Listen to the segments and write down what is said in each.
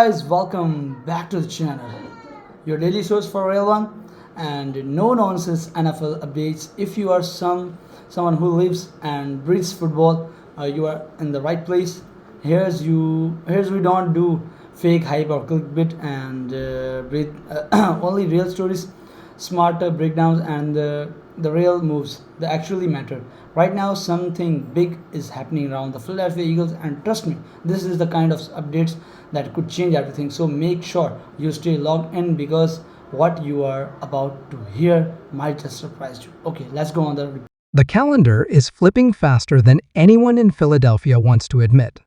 Guys, welcome back to the channel. Your daily source for real one and no nonsense NFL updates. If you are someone who lives and breathes football, you are in the right place. Here's we don't do fake hype or clickbait and breathe only real stories, smarter breakdowns and the real moves that actually matter. Right now, something big is happening around the Philadelphia Eagles, and trust me, this is the kind of updates that could change everything. So make sure you stay logged in because what you are about to hear might just surprise you. Okay, let's go on the. The calendar is flipping faster than anyone in Philadelphia wants to admit.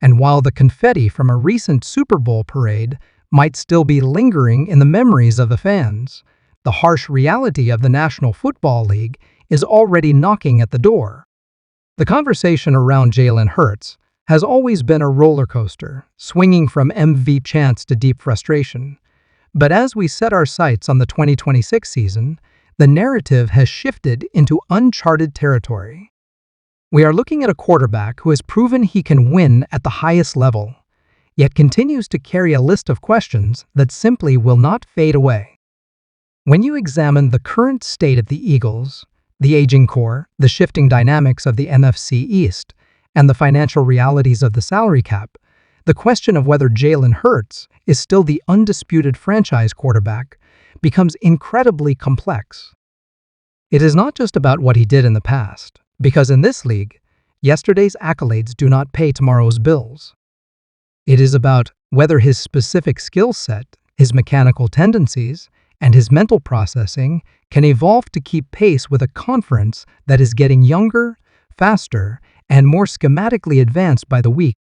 And while the confetti from a recent Super Bowl parade might still be lingering in the memories of the fans, the harsh reality of the National Football League is already knocking at the door. The conversation around Jalen Hurts has always been a roller coaster, swinging from MV chants to deep frustration. But as we set our sights on the 2026 season, the narrative has shifted into uncharted territory. We are looking at a quarterback who has proven he can win at the highest level, yet continues to carry a list of questions that simply will not fade away. When you examine the current state of the Eagles, the aging core, the shifting dynamics of the NFC East, and the financial realities of the salary cap, the question of whether Jalen Hurts is still the undisputed franchise quarterback becomes incredibly complex. It is not just about what he did in the past, because in this league, yesterday's accolades do not pay tomorrow's bills. It is about whether his specific skill set, his mechanical tendencies, and his mental processing can evolve to keep pace with a conference that is getting younger, faster, and more schematically advanced by the week.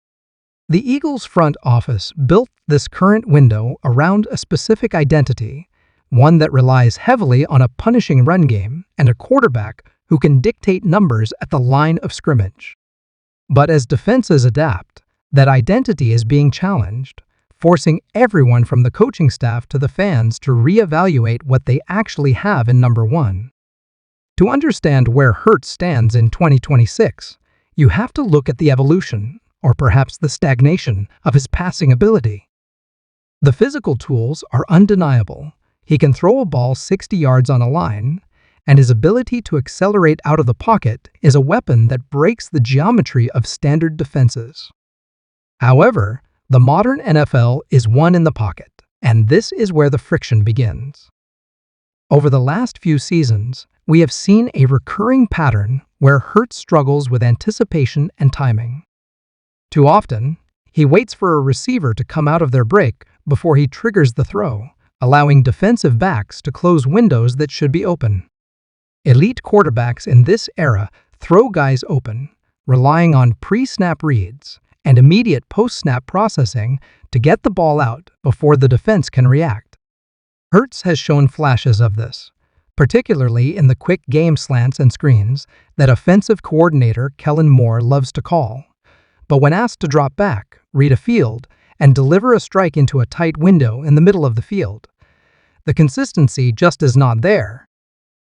The Eagles' front office built this current window around a specific identity, one that relies heavily on a punishing run game and a quarterback who can dictate numbers at the line of scrimmage. But as defenses adapt, that identity is being challenged, forcing everyone from the coaching staff to the fans to reevaluate what they actually have in number one. To understand where Hurts stands in 2026, you have to look at the evolution, or perhaps the stagnation, of his passing ability. The physical tools are undeniable. He can throw a ball 60 yards on a line, and his ability to accelerate out of the pocket is a weapon that breaks the geometry of standard defenses. However, the modern NFL is one in the pocket, and this is where the friction begins. Over the last few seasons, we have seen a recurring pattern where Hurts struggles with anticipation and timing. Too often, he waits for a receiver to come out of their break before he triggers the throw, allowing defensive backs to close windows that should be open. Elite quarterbacks in this era throw guys open, relying on pre-snap reads and immediate post-snap processing to get the ball out before the defense can react. Hurts has shown flashes of this, particularly in the quick game slants and screens that offensive coordinator Kellen Moore loves to call. But when asked to drop back, read a field, and deliver a strike into a tight window in the middle of the field, the consistency just is not there.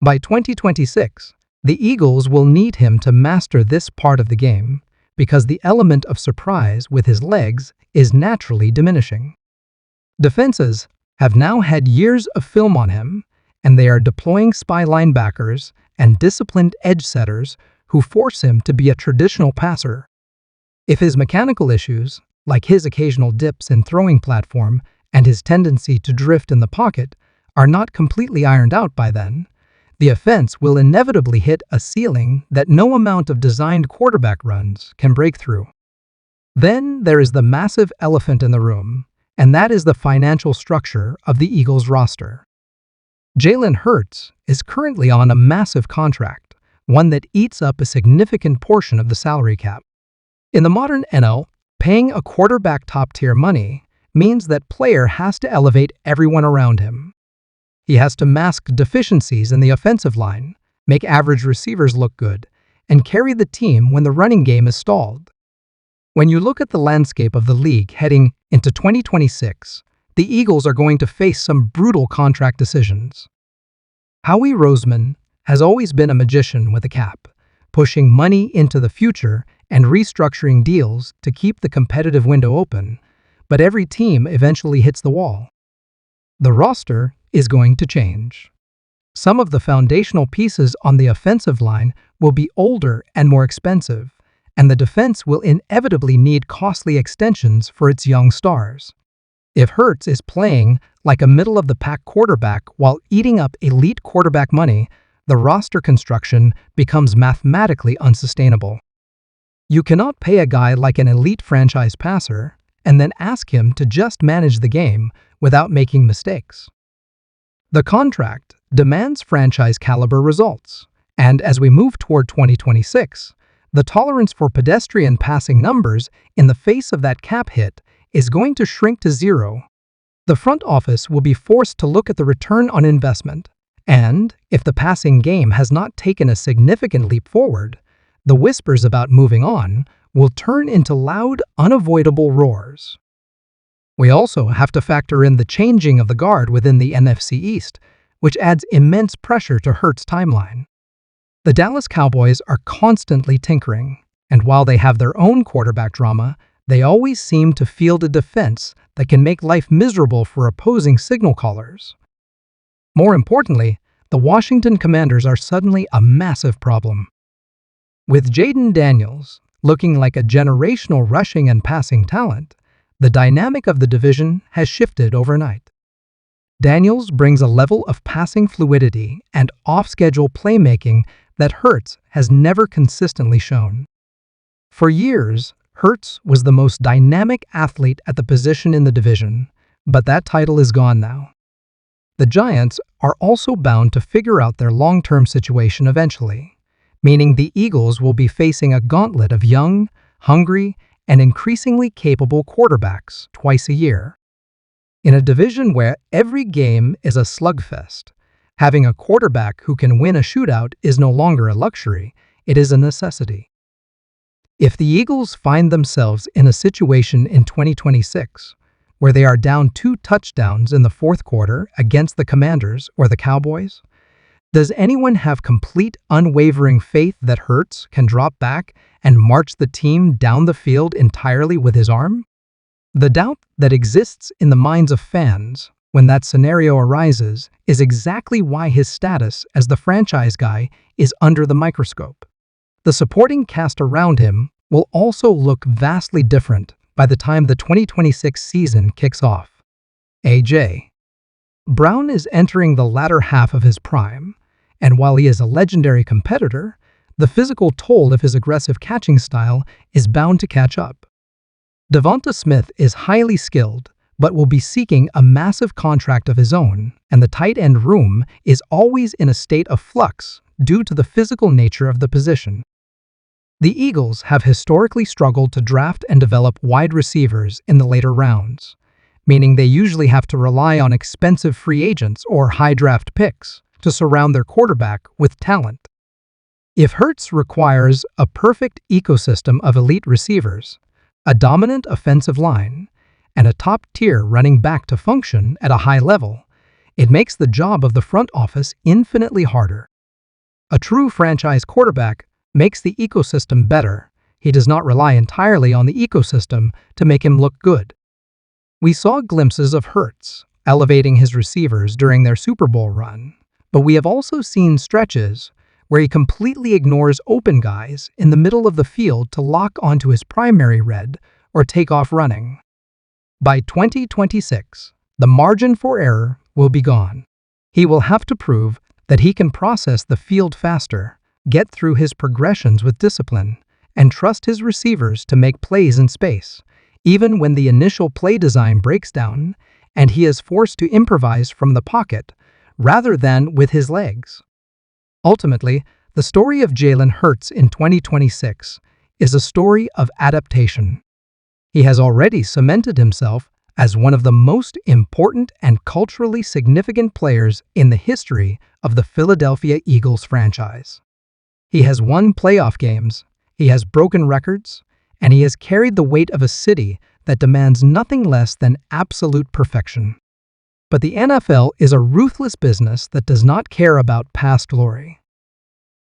By 2026, the Eagles will need him to master this part of the game because the element of surprise with his legs is naturally diminishing. Defenses have now had years of film on him, and they are deploying spy linebackers and disciplined edge setters who force him to be a traditional passer. If his mechanical issues, like his occasional dips in throwing platform and his tendency to drift in the pocket, are not completely ironed out by then, the offense will inevitably hit a ceiling that no amount of designed quarterback runs can break through. Then there is the massive elephant in the room, and that is the financial structure of the Eagles roster. Jalen Hurts is currently on a massive contract, one that eats up a significant portion of the salary cap. In the modern NFL, paying a quarterback top-tier money means that player has to elevate everyone around him. He has to mask deficiencies in the offensive line, make average receivers look good, and carry the team when the running game is stalled. When you look at the landscape of the league heading into 2026, the Eagles are going to face some brutal contract decisions. Howie Roseman has always been a magician with a cap, pushing money into the future and restructuring deals to keep the competitive window open, but every team eventually hits the wall. The roster is going to change. Some of the foundational pieces on the offensive line will be older and more expensive, and the defense will inevitably need costly extensions for its young stars. If Hurts is playing like a middle-of-the-pack quarterback while eating up elite quarterback money, the roster construction becomes mathematically unsustainable. You cannot pay a guy like an elite franchise passer and then ask him to just manage the game without making mistakes. The contract demands franchise-caliber results, and as we move toward 2026, the tolerance for pedestrian passing numbers in the face of that cap hit is going to shrink to zero. The front office will be forced to look at the return on investment, and if the passing game has not taken a significant leap forward, the whispers about moving on will turn into loud, unavoidable roars. We also have to factor in the changing of the guard within the NFC East, which adds immense pressure to Hurts' timeline. The Dallas Cowboys are constantly tinkering, and while they have their own quarterback drama, they always seem to field a defense that can make life miserable for opposing signal callers. More importantly, the Washington Commanders are suddenly a massive problem. With Jaden Daniels looking like a generational rushing and passing talent, the dynamic of the division has shifted overnight. Daniels brings a level of passing fluidity and off-schedule playmaking that Hurts has never consistently shown. For years, Hurts was the most dynamic athlete at the position in the division, but that title is gone now. The Giants are also bound to figure out their long-term situation eventually, meaning the Eagles will be facing a gauntlet of young, hungry, and increasingly capable quarterbacks twice a year. In a division where every game is a slugfest, having a quarterback who can win a shootout is no longer a luxury, it is a necessity. If the Eagles find themselves in a situation in 2026 where they are down 2 touchdowns in the fourth quarter against the Commanders or the Cowboys, does anyone have complete, unwavering faith that Hurts can drop back and march the team down the field entirely with his arm? The doubt that exists in the minds of fans when that scenario arises is exactly why his status as the franchise guy is under the microscope. The supporting cast around him will also look vastly different by the time the 2026 season kicks off. A.J. Brown is entering the latter half of his prime, and while he is a legendary competitor, the physical toll of his aggressive catching style is bound to catch up. Devonta Smith is highly skilled, but will be seeking a massive contract of his own, and the tight end room is always in a state of flux due to the physical nature of the position. The Eagles have historically struggled to draft and develop wide receivers in the later rounds, meaning they usually have to rely on expensive free agents or high draft picks to surround their quarterback with talent. If Hurts requires a perfect ecosystem of elite receivers, a dominant offensive line, and a top-tier running back to function at a high level, it makes the job of the front office infinitely harder. A true franchise quarterback makes the ecosystem better. He does not rely entirely on the ecosystem to make him look good. We saw glimpses of Hurts elevating his receivers during their Super Bowl run, but we have also seen stretches where he completely ignores open guys in the middle of the field to lock onto his primary read or take off running. By 2026, the margin for error will be gone. He will have to prove that he can process the field faster, get through his progressions with discipline, and trust his receivers to make plays in space, even when the initial play design breaks down and he is forced to improvise from the pocket rather than with his legs. Ultimately, the story of Jalen Hurts in 2026 is a story of adaptation. He has already cemented himself as one of the most important and culturally significant players in the history of the Philadelphia Eagles franchise. He has won playoff games, he has broken records, and he has carried the weight of a city that demands nothing less than absolute perfection. But the NFL is a ruthless business that does not care about past glory.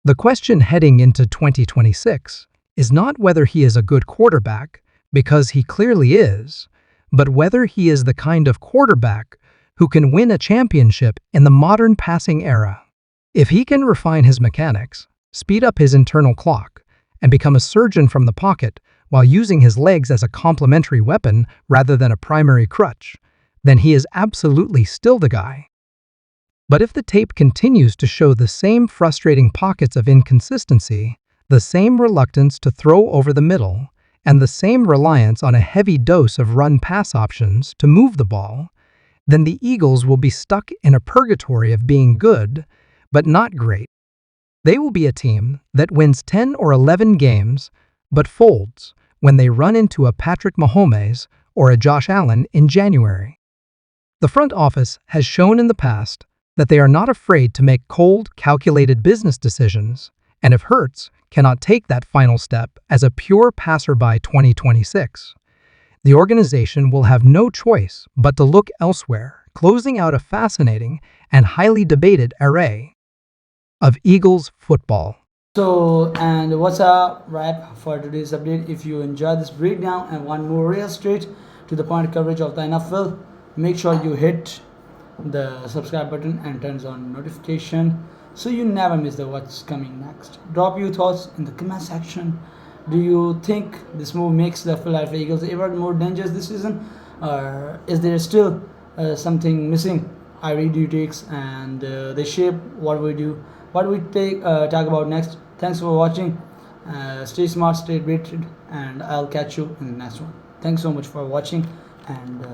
The question heading into 2026 is not whether he is a good quarterback, because he clearly is, but whether he is the kind of quarterback who can win a championship in the modern passing era. If he can refine his mechanics, speed up his internal clock, and become a surgeon from the pocket while using his legs as a complementary weapon rather than a primary crutch, then he is absolutely still the guy. But if the tape continues to show the same frustrating pockets of inconsistency, the same reluctance to throw over the middle, and the same reliance on a heavy dose of run-pass options to move the ball, then the Eagles will be stuck in a purgatory of being good, but not great. They will be a team that wins 10 or 11 games, but folds when they run into a Patrick Mahomes or a Josh Allen in January. The front office has shown in the past that they are not afraid to make cold, calculated business decisions, and if Hurts cannot take that final step as a pure passerby 2026, the organization will have no choice but to look elsewhere, closing out a fascinating and highly debated array of Eagles football. So, and what's a wrap for today's update? If you enjoyed this breakdown and want more real straight to the point coverage of the NFL, make sure you hit the subscribe button and turns on notification so you never miss the what's coming next. Drop your thoughts in the comment section. Do you think this move makes the Philadelphia Eagles ever more dangerous this season, or is there still something missing? I read your takes and they shape what we do, what we talk about next. Thanks for watching. Stay smart, stay updated, and I'll catch you in the next one. Thanks so much for watching, and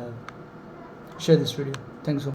share this video. Thanks so much.